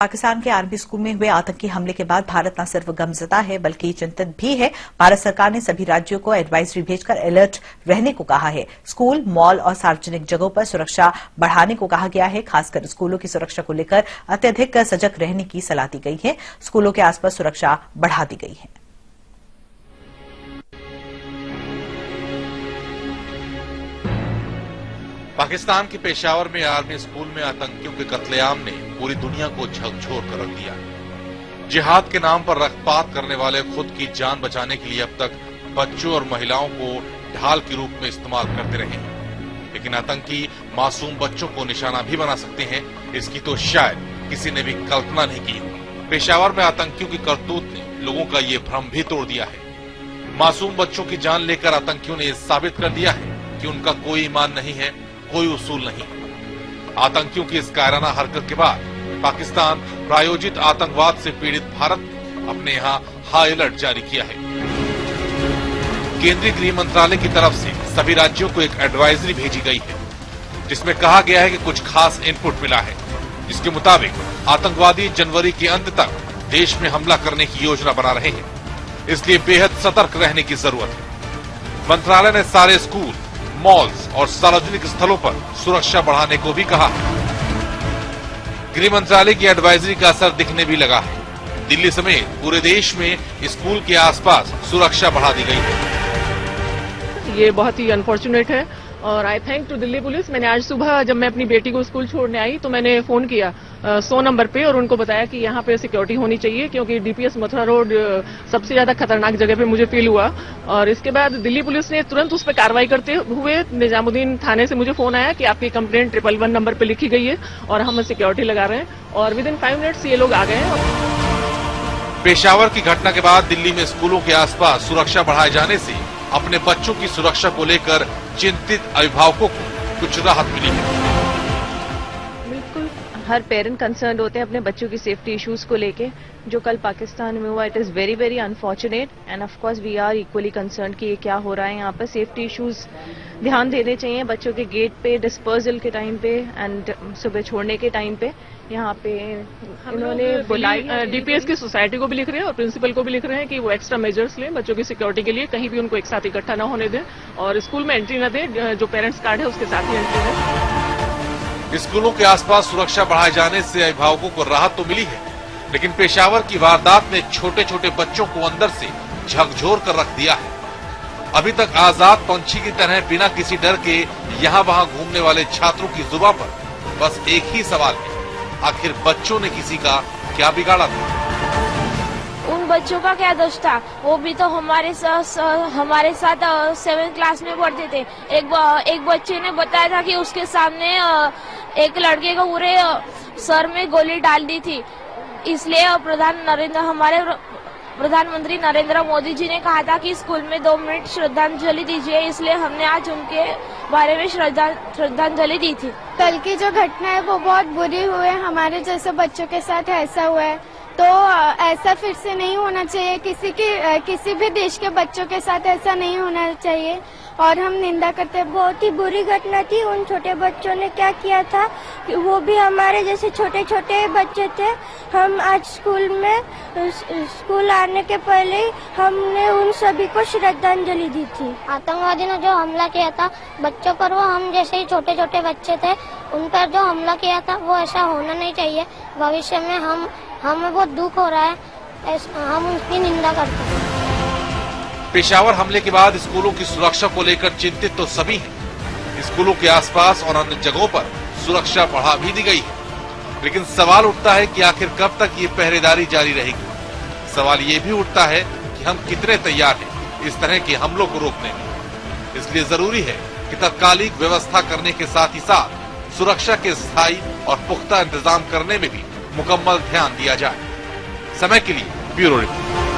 पाकिस्तान के army school में हुए आतंकी हमले के बाद भारत न सिर्फ गमजदा है बल्कि चिंतित भी है। भारत सरकार ने सभी राज्यों को एडवाइजरी भेजकर अलर्ट रहने को कहा है। स्कूल, मॉल और सार्वजनिक जगहों पर सुरक्षा बढ़ाने को कहा गया है। खासकर स्कूलों की सुरक्षा को लेकर अत्यधिक सजग रहने की सलाह दी गई है। स्कूलों के आसपास सुरक्षा बढ़ा दी गई है। पाकिस्तान के पेशावर में आर्मी स्कूल में आतंकियों के कत्लेआम ने पूरी दुनिया को झकझोर कर रख दिया। जिहाद के नाम पर रक्तपात करने वाले खुद की जान बचाने के लिए अब तक बच्चों और महिलाओं को ढाल के रूप में इस्तेमाल करते रहे हैं, लेकिन आतंकी मासूम बच्चों को निशाना भी बना सकते हैं, इसकी तो शायद किसी ने भी कल्पना नहीं की होगी। पेशावर में आतंकियों की करतूत ने लोगों का ये भ्रम भी तोड़ दिया है। मासूम बच्चों की जान लेकर आतंकियों ने साबित कर दिया है कि उनका कोई ईमान नहीं है, कोई उसूल नहीं। आतंकियों की इस कायराना हरकत के बाद पाकिस्तान प्रायोजित आतंकवाद से पीड़ित भारत ने अपने यहाँ हाई अलर्ट जारी किया है। केंद्रीय गृह मंत्रालय की तरफ से सभी राज्यों को एक एडवाइजरी भेजी गई है, जिसमें कहा गया है कि कुछ खास इनपुट मिला है, जिसके मुताबिक आतंकवादी जनवरी के अंत तक देश में हमला करने की योजना बना रहे हैं, इसलिए बेहद सतर्क रहने की जरूरत है। मंत्रालय ने सारे स्कूल, मॉल्स और सार्वजनिक स्थलों पर सुरक्षा बढ़ाने को भी कहा है। गृह मंत्रालय की एडवाइजरी का असर दिखने भी लगा है। दिल्ली समेत पूरे देश में स्कूल के आसपास सुरक्षा बढ़ा दी गई है। ये बहुत ही अनफॉर्चुनेट है और I thank to Delhi police. मैंने आज सुबह जब मैं अपनी बेटी को स्कूल छोड़ने आई तो मैंने फोन किया 100 नंबर पे और उनको बताया कि यहाँ पे सिक्योरिटी होनी चाहिए, क्योंकि डीपीएस मथुरा रोड सबसे ज्यादा खतरनाक जगह पे मुझे फील हुआ। और इसके बाद दिल्ली पुलिस ने तुरंत उस पर कार्रवाई करते हुए निजामुद्दीन थाने से मुझे फोन आया कि आपकी कंप्लेंट 111 नंबर पे लिखी गई है और हम सिक्योरिटी लगा रहे हैं, और विद इन 5 मिनट्स ये लोग आ गए हैं। पेशावर की घटना के बाद दिल्ली में स्कूलों के आसपास सुरक्षा बढ़ाए जाने से अपने बच्चों की सुरक्षा को लेकर चिंतित अभिभावकों को कुछ राहत मिली है। बिल्कुल हर पेरेंट कंसर्न होते हैं अपने बच्चों की सेफ्टी इश्यूज को लेके। जो कल पाकिस्तान में हुआ, it is very very unfortunate and of course we are equally concern कि ये क्या हो रहा है यहाँ पर। सेफ्टी इश्यूज ध्यान देने चाहिए बच्चों के गेट पे, डिस्पर्सल के टाइम पे एंड सुबह छोड़ने के टाइम पे। यहाँ पे इन्होंने बुलाई डीपीएस की सोसाइटी को भी लिख रहे हैं और प्रिंसिपल को भी लिख रहे हैं कि वो एक्स्ट्रा मेजर्स लें बच्चों की सिक्योरिटी के लिए, कहीं भी उनको एक साथ इकट्ठा न होने दें और स्कूल में एंट्री न दें। जो पेरेंट्स कार्ड है उसके साथ ही एंट्री है। स्कूलों के आसपास सुरक्षा बढ़ाए जाने से अभिभावकों को राहत तो मिली है, लेकिन पेशावर की वारदात ने छोटे छोटे बच्चों को अंदर से झकझोर कर रख दिया है। अभी तक आजाद पंछी की तरह बिना किसी डर के यहाँ वहाँ घूमने वाले छात्रों की जुबान पर बस एक ही सवाल है, आखिर बच्चों ने किसी का क्या बिगाड़ा था? उन बच्चों का क्या दोष था? वो भी तो हमारे साथ 7th क्लास में पढ़ते थे। एक बच्चे ने बताया था कि उसके सामने एक लड़के को पूरे सर में गोली डाल दी थी, इसलिए हमारे प्रधानमंत्री नरेंद्र मोदी जी ने कहा था कि स्कूल में 2 मिनट श्रद्धांजलि दीजिए, इसलिए हमने आज उनके बारे में श्रद्धांजलि दी थी। कल की जो घटना है वो बहुत बुरी हुई है, हमारे जैसे बच्चों के साथ ऐसा हुआ है, तो ऐसा फिर से नहीं होना चाहिए। किसी भी देश के बच्चों के साथ ऐसा नहीं होना चाहिए और हम निंदा करते हैं। बहुत ही बुरी घटना थी। उन छोटे बच्चों ने क्या किया था, वो भी हमारे जैसे छोटे छोटे बच्चे थे। हम आज स्कूल आने के पहले ही हमने उन सभी को श्रद्धांजलि दी थी। आतंकवादी ने जो हमला किया था बच्चों पर, वो हम जैसे ही छोटे छोटे बच्चे थे उन पर जो हमला किया था वो ऐसा होना नहीं चाहिए। भविष्य में हमें बहुत दुख हो रहा है, हम उसकी निंदा करते हैं। पेशावर हमले के बाद स्कूलों की सुरक्षा को लेकर चिंतित तो सभी हैं। स्कूलों के आसपास और अन्य जगहों पर सुरक्षा बढ़ा भी दी गई है, लेकिन सवाल उठता है कि आखिर कब तक ये पहरेदारी जारी रहेगी। सवाल ये भी उठता है कि हम कितने तैयार हैं इस तरह के हमलों को रोकने में। इसलिए जरूरी है कि तत्कालिक व्यवस्था करने के साथ ही साथ सुरक्षा के स्थायी और पुख्ता इंतजाम करने में भी मुकम्मल ध्यान दिया जाए। समय के लिए ब्यूरो रिपोर्ट।